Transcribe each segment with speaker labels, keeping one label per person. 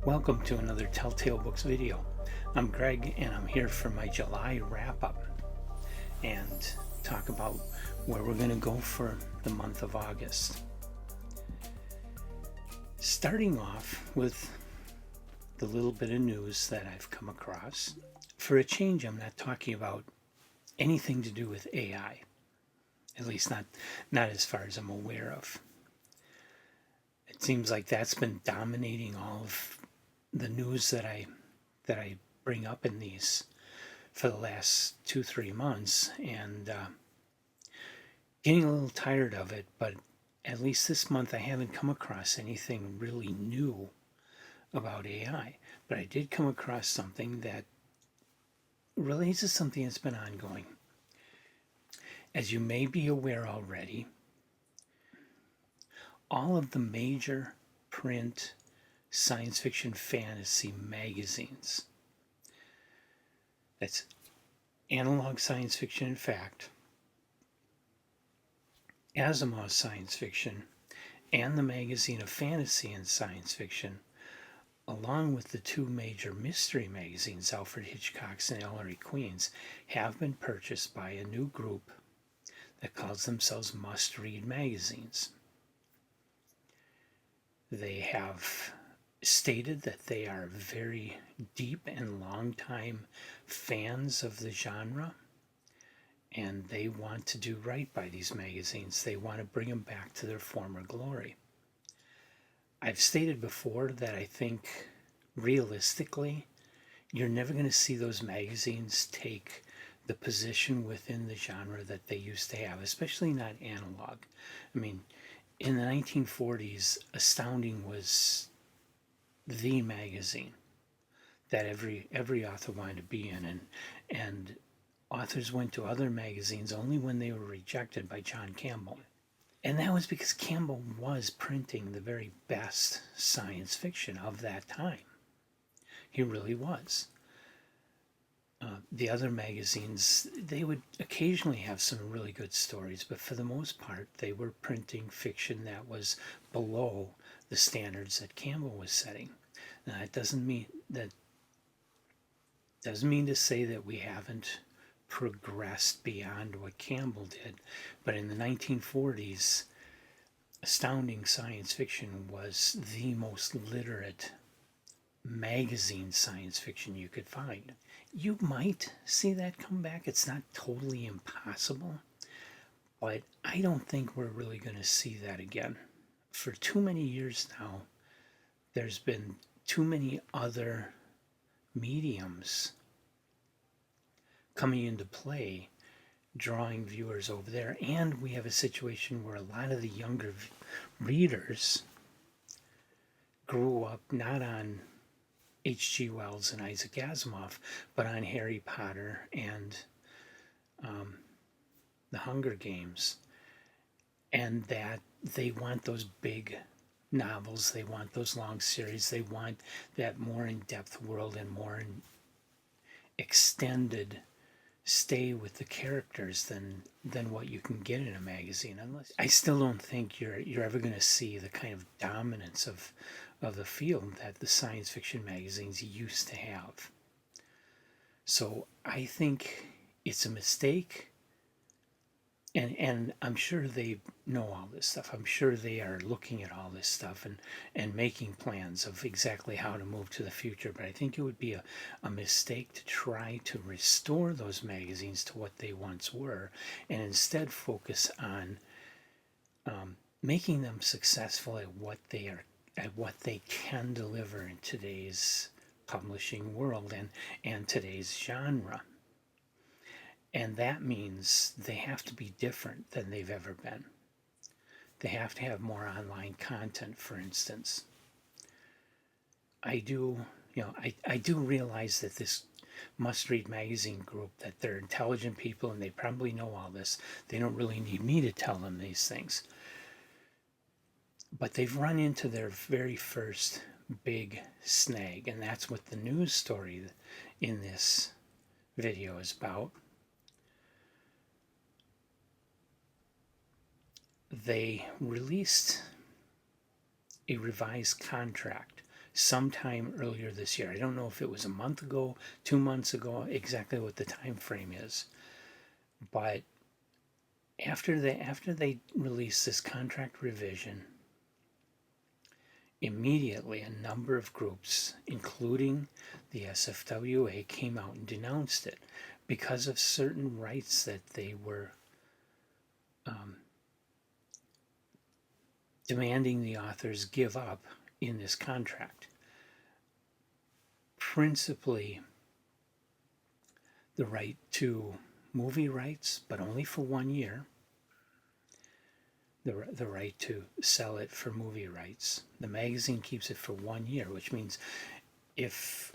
Speaker 1: Welcome to another Telltale Books video. I'm Greg and I'm here for my July wrap-up and talk about where we're going to go for the month of August. Starting off with the little bit of news that I've come across. For a change, I'm not talking about anything to do with AI, at least not as far as I'm aware of. It seems like that's been dominating all of the news that I bring up in these for the last 2-3 months, and getting a little tired of it. But at least this month I haven't come across anything really new about AI. But I did come across something that relates to something that's been ongoing. As you may be aware already, all of the major print science fiction fantasy magazines, that's Analog Science Fiction and Fact, Asimov Science Fiction, and the Magazine of Fantasy and Science Fiction, along with the two major mystery magazines, Alfred Hitchcock's and Ellery Queen's, have been purchased by a new group that calls themselves Must Read Magazines. They have stated that they are very deep and long-time fans of the genre, and they want to do right by these magazines. They want to bring them back to their former glory. I've stated before that I think realistically you're never going to see those magazines take the position within the genre that they used to have, especially not analog. I mean, in the 1940s, Astounding was the magazine that every author wanted to be in, and authors went to other magazines only when they were rejected by John Campbell. And that was because Campbell was printing the very best science fiction of that time. He really was. The other magazines, they would occasionally have some really good stories, but for the most part, they were printing fiction that was below the standards that Campbell was setting. Now, it doesn't mean to say that we haven't progressed beyond what Campbell did, but in the 1940s, Astounding Science Fiction was the most literate magazine science fiction you could find. You might see that come back. It's not totally impossible, but I don't think we're really going to see that again. For too many years now, there's been too many other mediums coming into play, drawing viewers over there. And we have a situation where a lot of the younger readers grew up not on H.G. Wells and Isaac Asimov, but on Harry Potter and the Hunger Games, and that they want those big novels, they want those long series, they want that more in-depth world and more extended stay with the characters than what you can get in a magazine. Unless I still don't think you're ever going to see the kind of dominance of the field that the science fiction magazines used to have. So I think it's a mistake, and I'm sure they know all this stuff. I'm sure they are looking at all this stuff and making plans of exactly how to move to the future. But I think it would be a mistake to try to restore those magazines to what they once were, and instead focus on making them successful at what they can deliver in today's publishing world and today's genre. And that means they have to be different than they've ever been. They have to have more online content, for instance. I do realize that this Must Read Magazine group, that they're intelligent people and they probably know all this. They don't really need me to tell them these things. But they've run into their very first big snag, and that's what the news story in this video is about. They released a revised contract sometime earlier this year. I don't know if it was a month ago, 2 months ago, exactly what the time frame is. But after they released this contract revision, immediately a number of groups, including the SFWA, came out and denounced it because of certain rights that they were demanding the authors give up in this contract. Principally, the right to movie rights, but only for 1 year. The right to sell it for movie rights. The magazine keeps it for 1 year, which means if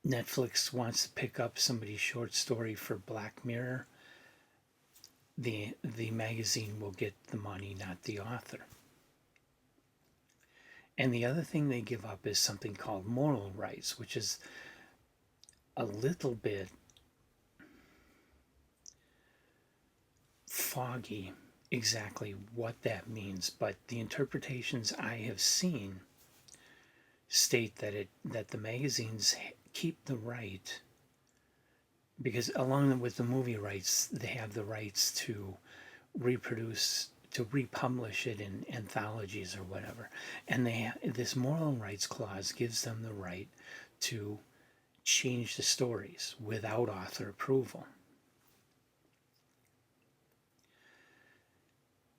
Speaker 1: Netflix wants to pick up somebody's short story for Black Mirror, the magazine will get the money, not the author. And the other thing they give up is something called moral rights, which is a little bit foggy exactly what that means, but the interpretations I have seen state that the magazines keep the right, because along with the movie rights, they have the rights to reproduce, to republish it in anthologies or whatever. And this moral rights clause gives them the right to change the stories without author approval.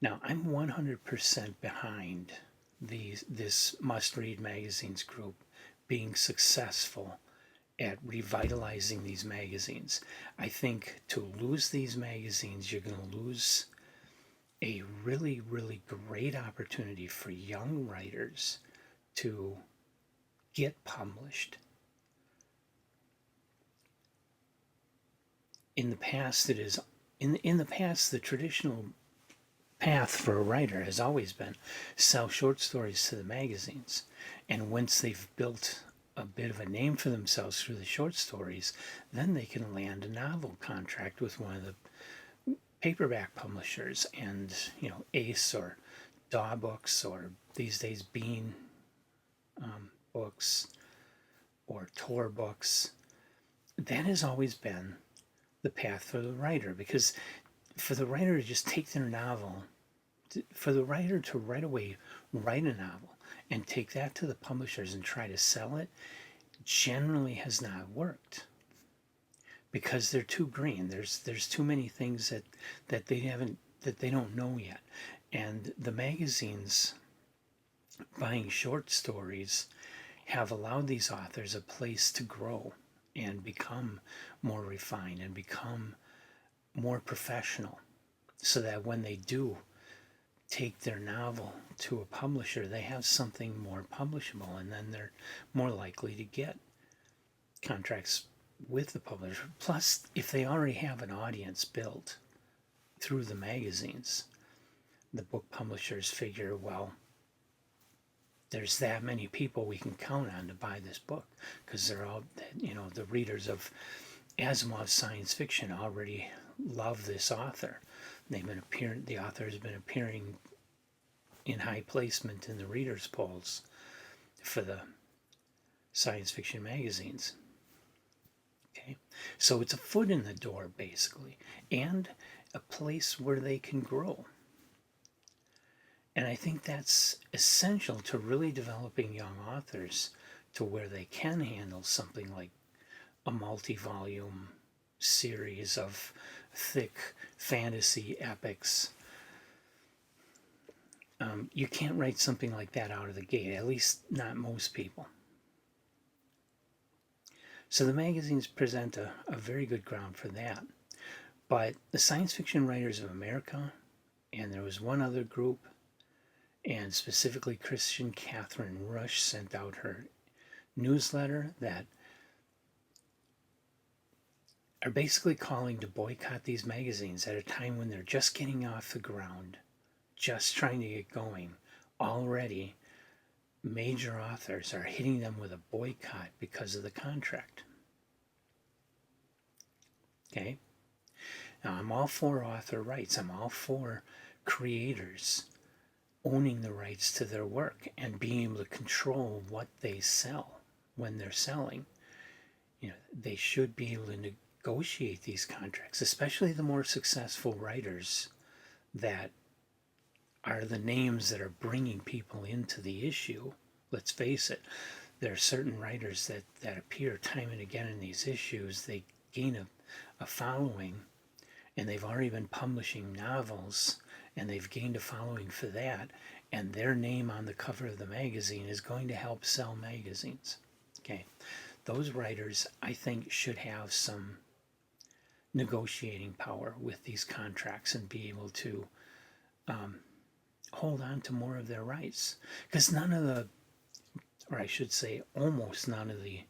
Speaker 1: Now, I'm 100% behind this Must Read Magazines group being successful at revitalizing these magazines. I think to lose these magazines, you're going to lose a really, really great opportunity for young writers to get published. In the past, the traditional path for a writer has always been sell short stories to the magazines, and once they've built a bit of a name for themselves through the short stories, then they can land a novel contract with one of the paperback publishers, and Ace or Daw Books, or these days Bean Books or Tor Books. That has always been the path for the writer, because for the writer to just take their novel, for the writer to right away write a novel and take that to the publishers and try to sell it, generally has not worked, because they're too green. There's too many things that they don't know yet. And the magazines buying short stories have allowed these authors a place to grow and become more refined and become more professional, so that when they do take their novel to a publisher, they have something more publishable, and then they're more likely to get contracts with the publisher. Plus, if they already have an audience built through the magazines, the book publishers figure, well, there's that many people we can count on to buy this book, because they're all, the readers of Asimov's science fiction already love this author. The author has been appearing in high placement in the readers' polls for the science fiction magazines. Okay, so it's a foot in the door, basically, and a place where they can grow. And I think that's essential to really developing young authors to where they can handle something like a multi-volume series of thick fantasy epics. You can't write something like that out of the gate, at least not most people. So the magazines present a very good ground for that. But the Science Fiction Writers of America, and there was one other group, and specifically Christian Catherine Rush sent out her newsletter that are basically calling to boycott these magazines at a time when they're just getting off the ground, just trying to get going. Already, major authors are hitting them with a boycott because of the contract. Okay? Now, I'm all for author rights. I'm all for creators owning the rights to their work and being able to control what they sell when they're selling. They should be able to negotiate these contracts, especially the more successful writers that are the names that are bringing people into the issue. Let's face it, there are certain writers that appear time and again in these issues. They gain a following, and they've already been publishing novels, and they've gained a following for that, and their name on the cover of the magazine is going to help sell magazines. Okay, those writers, I think, should have some negotiating power with these contracts and be able to hold on to more of their rights. Because none of the, or I should say, almost none of the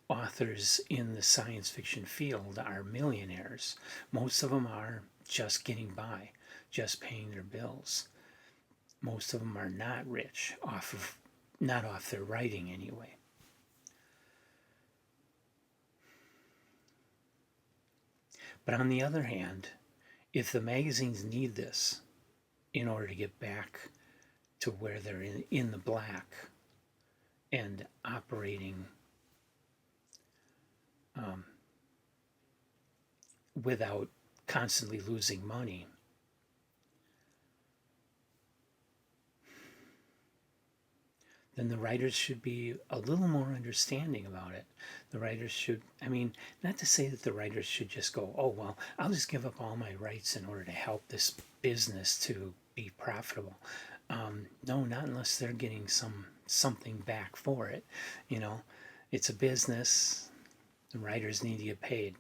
Speaker 1: authors in the science fiction field are millionaires. Most of them are just getting by, just paying their bills. Most of them are not rich not off their writing anyway. But on the other hand, if the magazines need this in order to get back to where they're in the black and operating without constantly losing money, then the writers should be a little more understanding about it. The writers should, not to say that the writers should just go, oh, well, I'll just give up all my rights in order to help this business to be profitable. No, not unless they're getting something back for it. It's a business. The writers need to get paid.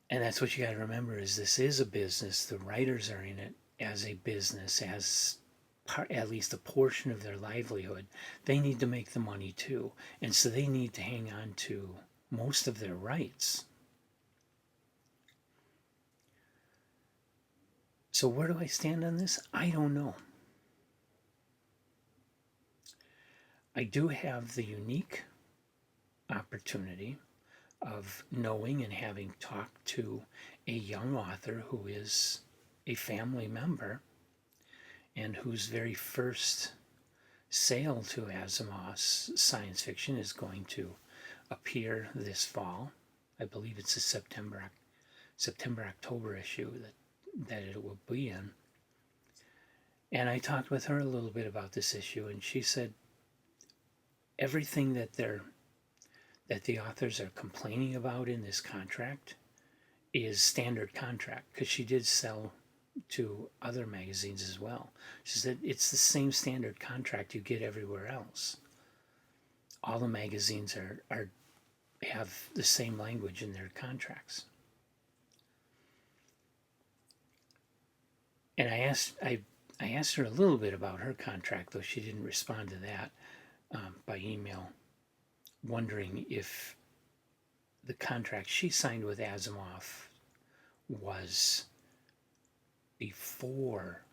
Speaker 1: And that's what you got to remember is this is a business. The writers are in it as a business, as at least a portion of their livelihood. They need to make the money too. And so they need to hang on to most of their rights. So where do I stand on this? I don't know. I do have the unique opportunity of knowing and having talked to a young author who is a family member and whose very first sale to Asimov's science fiction is going to appear this fall. I believe it's a September-October issue that it will be in. And I talked with her a little bit about this issue, and she said everything that the authors are complaining about in this contract is standard contract, because she did sell to other magazines as well. She said it's the same standard contract you get everywhere else. All the magazines have the same language in their contracts. And I asked her a little bit about her contract, though she didn't respond to that by email, wondering if the contract she signed with Asimov was before,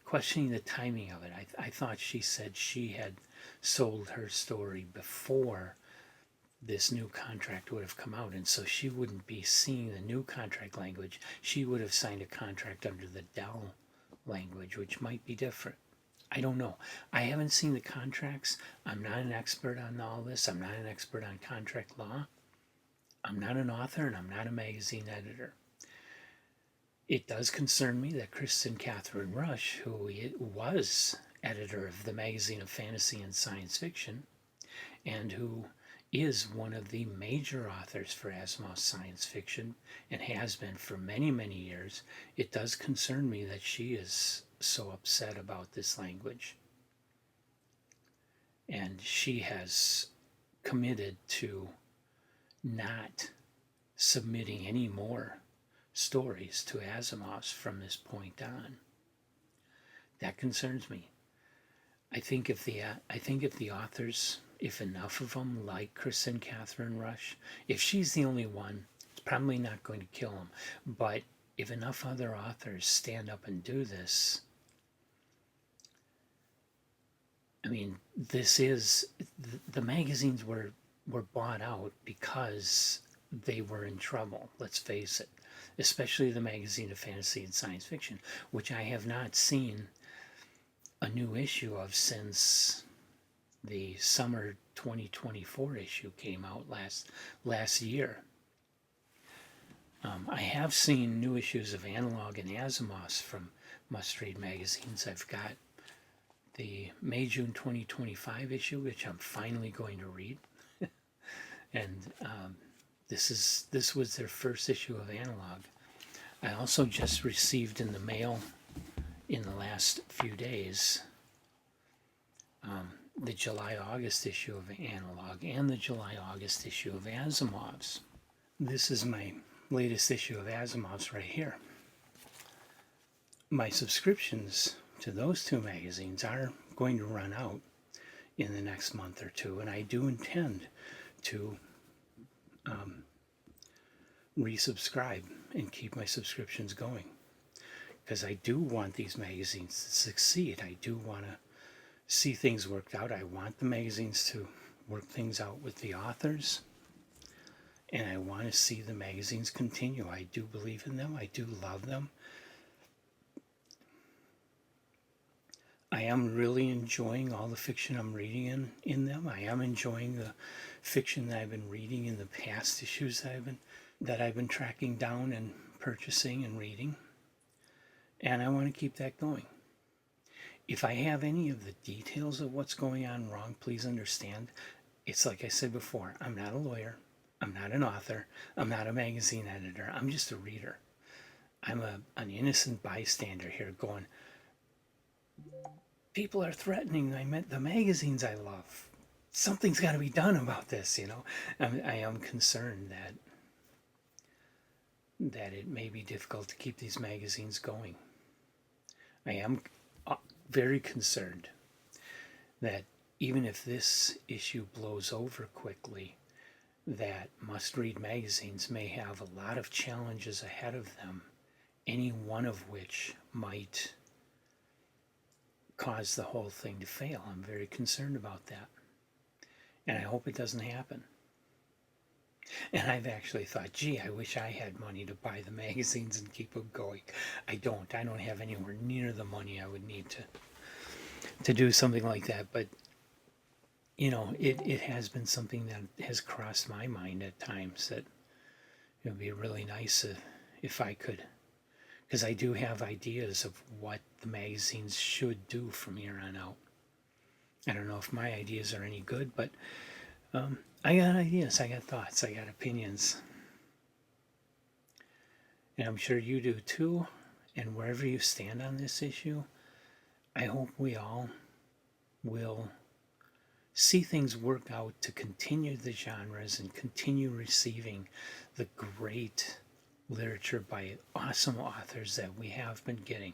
Speaker 1: questioning the timing of it. I thought she said she had sold her story before this new contract would have come out, and so she wouldn't be seeing the new contract language. She would have signed a contract under the Dell language, which might be different. I don't know. I haven't seen the contracts. I'm not an expert on all this. I'm not an expert on contract law. I'm not an author, and I'm not a magazine editor. It does concern me that Kristen Catherine Rush, who was editor of the Magazine of Fantasy and Science Fiction, and who is one of the major authors for Asimov's science fiction, and has been for many, many years, it does concern me that she is so upset about this language. And she has committed to not submitting any more stories to Asimov's from this point on. That concerns me. I think if the authors, if enough of them like Kristen Catherine Rush, if she's the only one, it's probably not going to kill them. But if enough other authors stand up and do this, this is, the magazines were bought out because they were in trouble, let's face it. Especially the Magazine of Fantasy and Science Fiction, which I have not seen a new issue of since the summer 2024 issue came out last year. I have seen new issues of Analog and Asimov's from Must Read magazines. I've got the May-June 2025 issue, which I'm finally going to read. And this was their first issue of Analog. I also just received in the mail in the last few days the July-August issue of Analog and the July-August issue of Asimov's. This is my latest issue of Asimov's right here. My subscriptions to those two magazines are going to run out in the next month or two, and I do intend to resubscribe and keep my subscriptions going, because I do want these magazines to succeed. I do want to see things worked out. I want the magazines to work things out with the authors, and I want to see the magazines continue. I do believe in them. I do love them. I am really enjoying all the fiction I'm reading in them. I am enjoying the fiction that I've been reading in the past issues that I've been tracking down and purchasing and reading. And I want to keep that going. If I have any of the details of what's going on wrong, please understand. It's like I said before, I'm not a lawyer. I'm not an author. I'm not a magazine editor. I'm just a reader. I'm an innocent bystander here going, people are threatening the magazines I love. Something's got to be done about this, you know. I am concerned that it may be difficult to keep these magazines going. I am very concerned that even if this issue blows over quickly, that Must Read magazines may have a lot of challenges ahead of them, any one of which might cause the whole thing to fail. I'm very concerned about that. And I hope it doesn't happen. And I've actually thought, gee, I wish I had money to buy the magazines and keep them going. I don't have anywhere near the money I would need to do something like that. But, you know, it has been something that has crossed my mind at times, that it would be really nice if I could, because I do have ideas of what the magazines should do from here on out. I don't know if my ideas are any good, but I got ideas, I got thoughts, I got opinions. And I'm sure you do too. And wherever you stand on this issue, I hope we all will see things work out to continue the genres and continue receiving the great literature by awesome authors that we have been getting,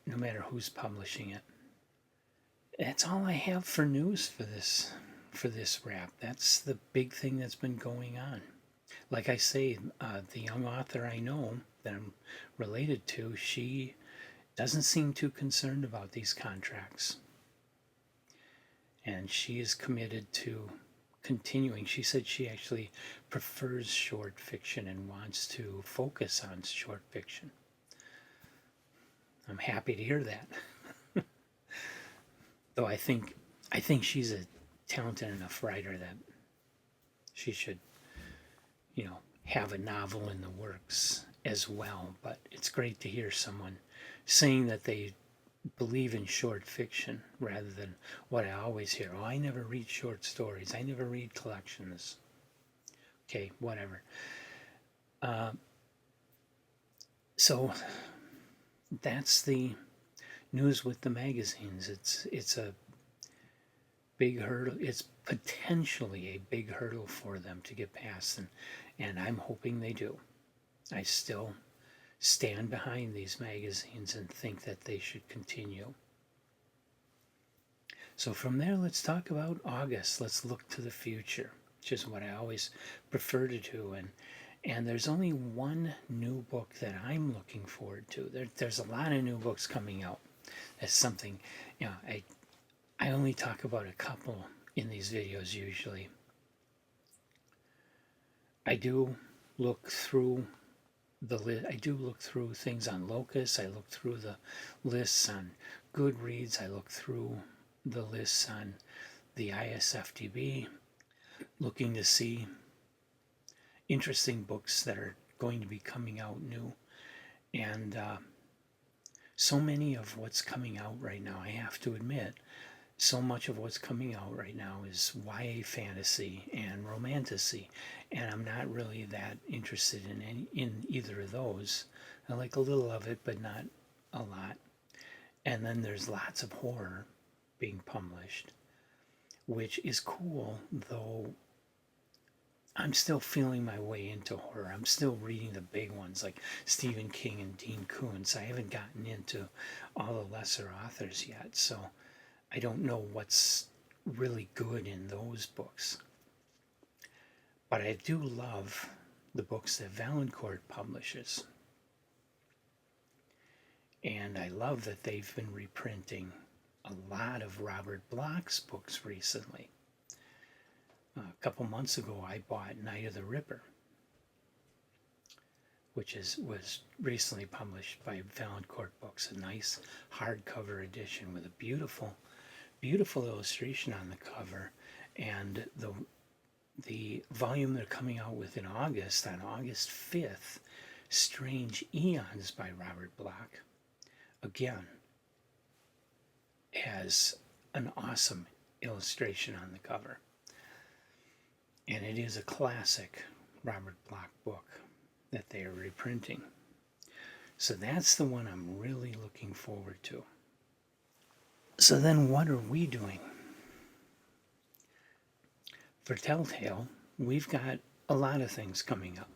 Speaker 1: no matter who's publishing it. That's all I have for news for this wrap. That's the big thing that's been going on. Like I say, the young author I know that I'm related to, she doesn't seem too concerned about these contracts. And she is committed to continuing. She said she actually prefers short fiction and wants to focus on short fiction. I'm happy to hear that. Though I think she's a talented enough writer that she should, you know, have a novel in the works as well. But it's great to hear someone saying that they believe in short fiction rather than what I always hear. Oh, I never read short stories. I never read collections. Okay, whatever. So that's the news with the magazines. It's a big hurdle. It's potentially a big hurdle for them to get past, and I'm hoping they do. I still stand behind these magazines and think that they should continue. So from there, let's talk about August. Let's look to the future, which is what I always prefer to do. And there's only one new book that I'm looking forward to. There's a lot of new books coming out. That's something, you know, I only talk about a couple in these videos usually. I do look through I do look through things on Locus. I look through the lists on Goodreads. I look through the lists on the ISFDB, looking to see interesting books that are going to be coming out new. And so many of what's coming out right now, I have to admit, so much of what's coming out right now is YA fantasy and romantasy, and I'm not really that interested in either of those. I like a little of it, but not a lot. And then there's lots of horror being published, which is cool, though I'm still feeling my way into horror. I'm still reading the big ones like Stephen King and Dean Koontz. I haven't gotten into all the lesser authors yet, so I don't know what's really good in those books. But I do love the books that Valancourt publishes. And I love that they've been reprinting a lot of Robert Bloch's books recently. A couple months ago, I bought Night of the Ripper, which was recently published by Valancourt Books, a nice hardcover edition with a beautiful illustration on the cover, and the volume they're coming out with in August, on August 5th, Strange Eons by Robert Bloch, again, has an awesome illustration on the cover. And it is a classic Robert Bloch book that they are reprinting. So that's the one I'm really looking forward to. So then what are we doing? For Telltale, we've got a lot of things coming up.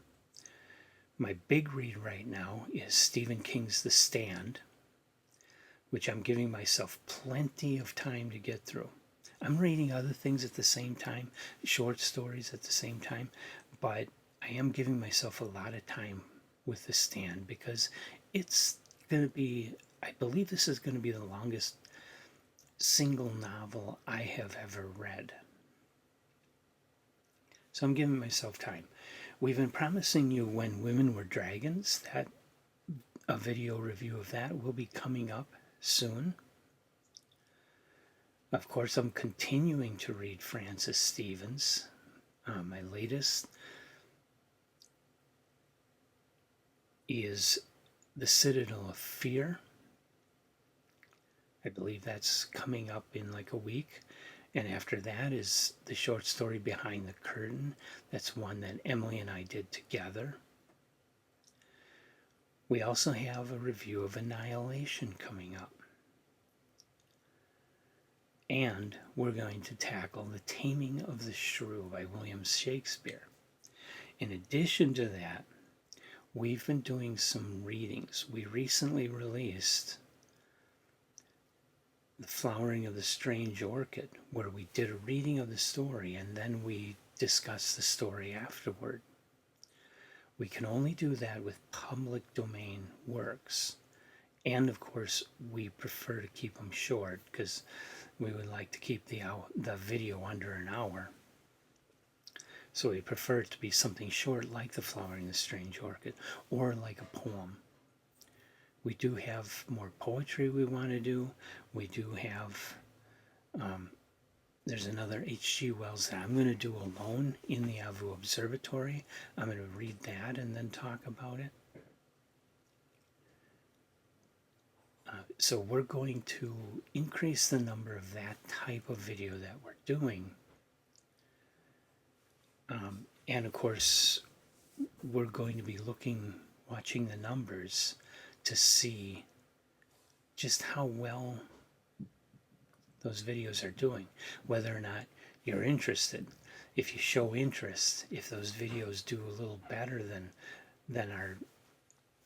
Speaker 1: My big read right now is Stephen King's The Stand, which I'm giving myself plenty of time to get through. I'm reading other things at the same time, short stories at the same time, but I am giving myself a lot of time with The Stand because it's going to be, I believe this is going to be the longest single novel I have ever read. So I'm giving myself time. We've been promising you When Women Were Dragons, that a video review of that will be coming up soon. Of course, I'm continuing to read Francis Stevens. My latest is The Citadel of Fear. I believe that's coming up in like a week. And after that is the short story Behind the Curtain. That's one that Emily and I did together. We also have a review of Annihilation coming up. And we're going to tackle The Taming of the Shrew by William Shakespeare. In addition to that, we've been doing some readings. We recently released The Flowering of the Strange Orchid, where we did a reading of the story and then we discussed the story afterward. We can only do that with public domain works. And of course, we prefer to keep them short because we would like to keep the video under an hour. So we prefer it to be something short like The Flowering of the Strange Orchid or like a poem. We do have more poetry we want to do. We do have, there's another H.G. Wells that I'm going to do alone in the Avu Observatory. I'm going to read that and then talk about it. So we're going to increase the number of that type of video that we're doing. And of course, we're going to be watching the numbers to see just how well those videos are doing, whether or not you're interested. If you show interest, if those videos do a little better than our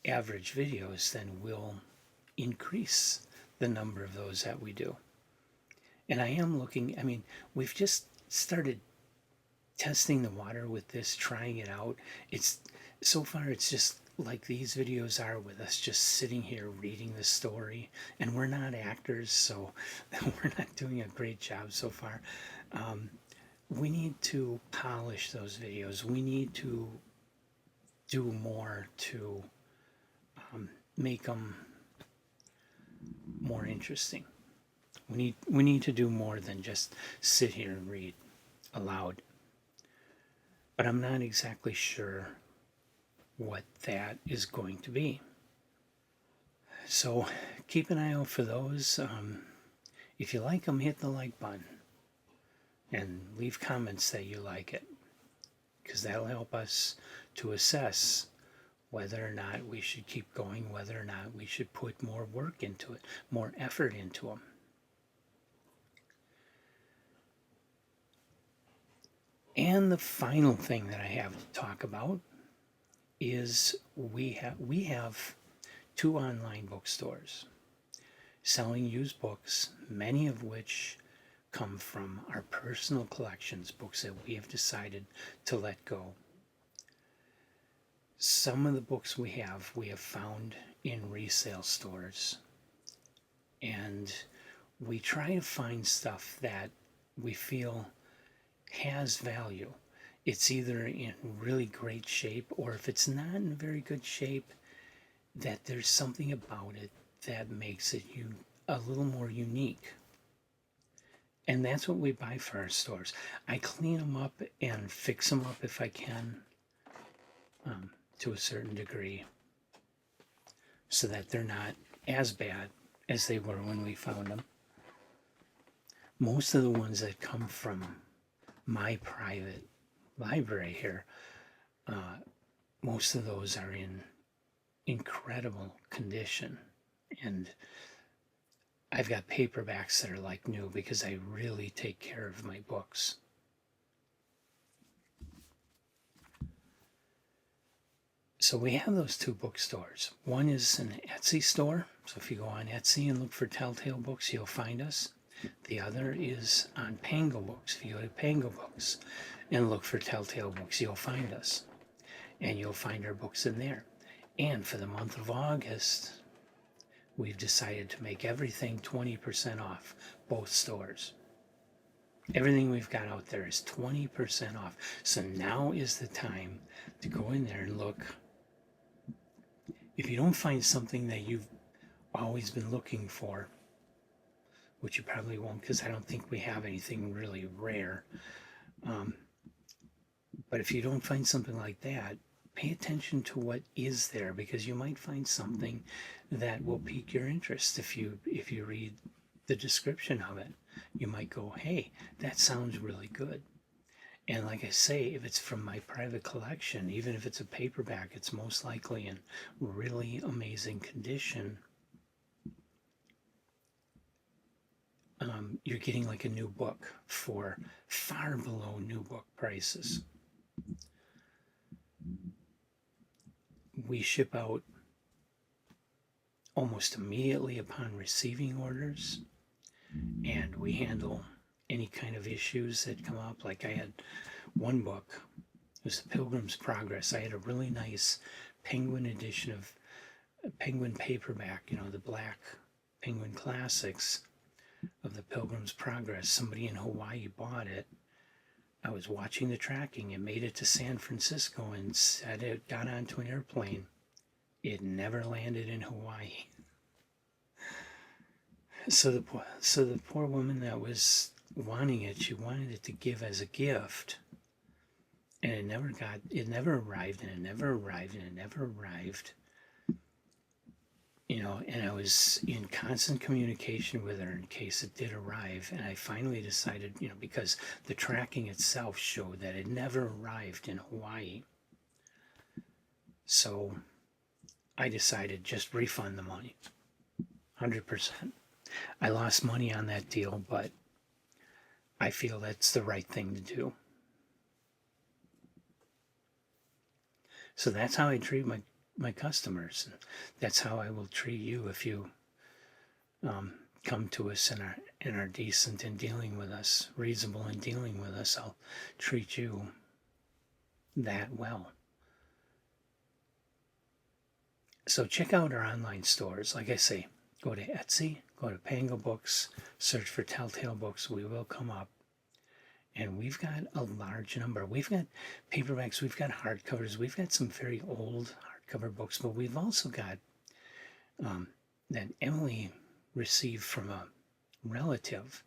Speaker 1: average videos, then we'll increase the number of those that we do. And I am looking, we've just started testing the water with this, trying it out. So far it's just like these videos are, with us just sitting here reading the story, and we're not actors, so we're not doing a great job so far. We need to polish those videos. We need to do more to make them more interesting. We need to do more than just sit here and read aloud. But I'm not exactly sure what that is going to be. So keep an eye out for those. If you like them, hit the like button and leave comments that you like it, because that'll help us to assess whether or not we should keep going, whether or not we should put more work into it, more effort into them. And the final thing that I have to talk about is we have 2 online bookstores selling used books, many of which come from our personal collections, books that we have decided to let go. Some of the books we have found in resale stores, and we try to find stuff that we feel has value. It's either in really great shape, or if it's not in very good shape, that there's something about it that makes it a little more unique. And that's what we buy for our stores. I clean them up and fix them up if I can, to a certain degree, so that they're not as bad as they were when we found them. Most of the ones that come from my private library here, most of those are in incredible condition, and I've got paperbacks that are like new because I really take care of my books. So we have those 2 bookstores. One is an Etsy store, so if you go on Etsy and look for Telltale Books, you'll find us. The other is on Pango Books. If you go to Pango Books and look for Telltale Books, you'll find us. And you'll find our books in there. And for the month of August, we've decided to make everything 20% off, both stores. Everything we've got out there is 20% off. So now is the time to go in there and look. If you don't find something that you've always been looking for, which you probably won't, because I don't think we have anything really rare. But if you don't find something like that, pay attention to what is there, because you might find something that will pique your interest. If you read the description of it, you might go, hey, that sounds really good. And like I say, if it's from my private collection, even if it's a paperback, it's most likely in really amazing condition. You're getting like a new book for far below new book prices. We ship out almost immediately upon receiving orders, and we handle any kind of issues that come up. Like I had one book, it was The Pilgrim's Progress. I had a really nice Penguin edition of Penguin paperback, the black Penguin Classics of The Pilgrim's Progress. Somebody in Hawaii bought it. I was watching the tracking. It made it to San Francisco and said it got onto an airplane. It never landed in Hawaii. So the poor woman that was wanting it, she wanted it to give as a gift, and it never arrived, and it never arrived, and it never arrived. And I was in constant communication with her in case it did arrive, and I finally decided, because the tracking itself showed that it never arrived in Hawaii. So I decided just refund the money, 100%. I lost money on that deal, but I feel that's the right thing to do. So that's how I treat my customers. That's how I will treat you if you come to us and are decent in dealing with us, reasonable in dealing with us. I'll treat you that well. So check out our online stores. Like I say, go to Etsy, go to Pango Books, search for Telltale Books. We will come up. And we've got a large number. We've got paperbacks, we've got hardcovers, we've got some very old hardcover books, but we've also got that Emily received from a relative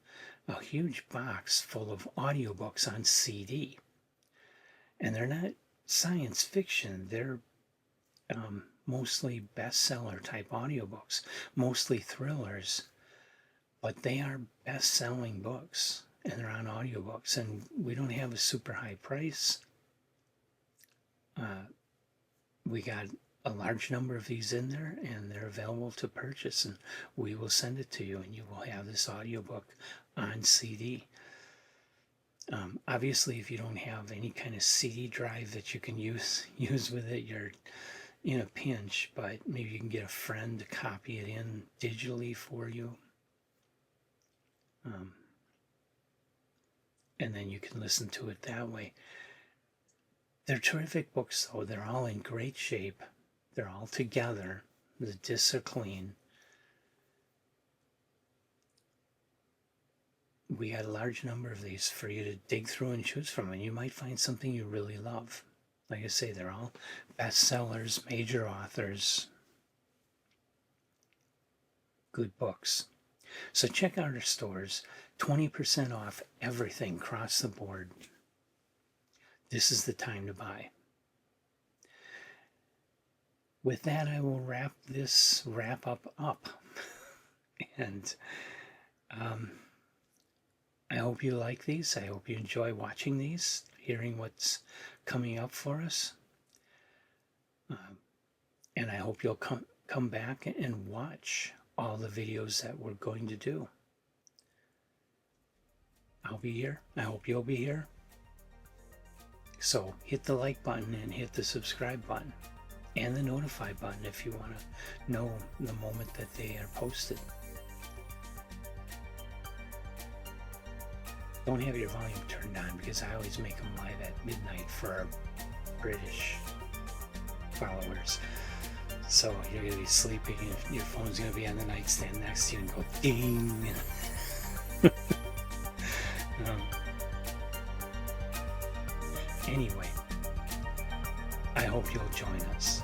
Speaker 1: a huge box full of audiobooks on CD. And they're not science fiction, they're mostly bestseller type audiobooks, mostly thrillers, but they are best-selling books and they're on audiobooks, and we don't have a super high price. We got a large number of these in there and they're available to purchase, and we will send it to you and you will have this audiobook on CD. Obviously, if you don't have any kind of CD drive that you can use with it, you're in a pinch, but maybe you can get a friend to copy it in digitally for you. And then you can listen to it that way. They're terrific books, though. They're all in great shape. They're all together. The discs are clean. We got a large number of these for you to dig through and choose from, and you might find something you really love. Like I say, they're all bestsellers, major authors, good books. So check out our stores. 20% off everything across the board. This is the time to buy. With that, I will wrap up. And I hope you like these. I hope you enjoy watching these, hearing what's coming up for us. And I hope you'll come back and watch all the videos that we're going to do. I'll be here. I hope you'll be here. So hit the like button and hit the subscribe button and the notify button if you want to know the moment that they are posted. Don't have your volume turned on because I always make them live at midnight for our British followers. So you're going to be sleeping and your phone's going to be on the nightstand next to you and go ding. Anyway, I hope you'll join us.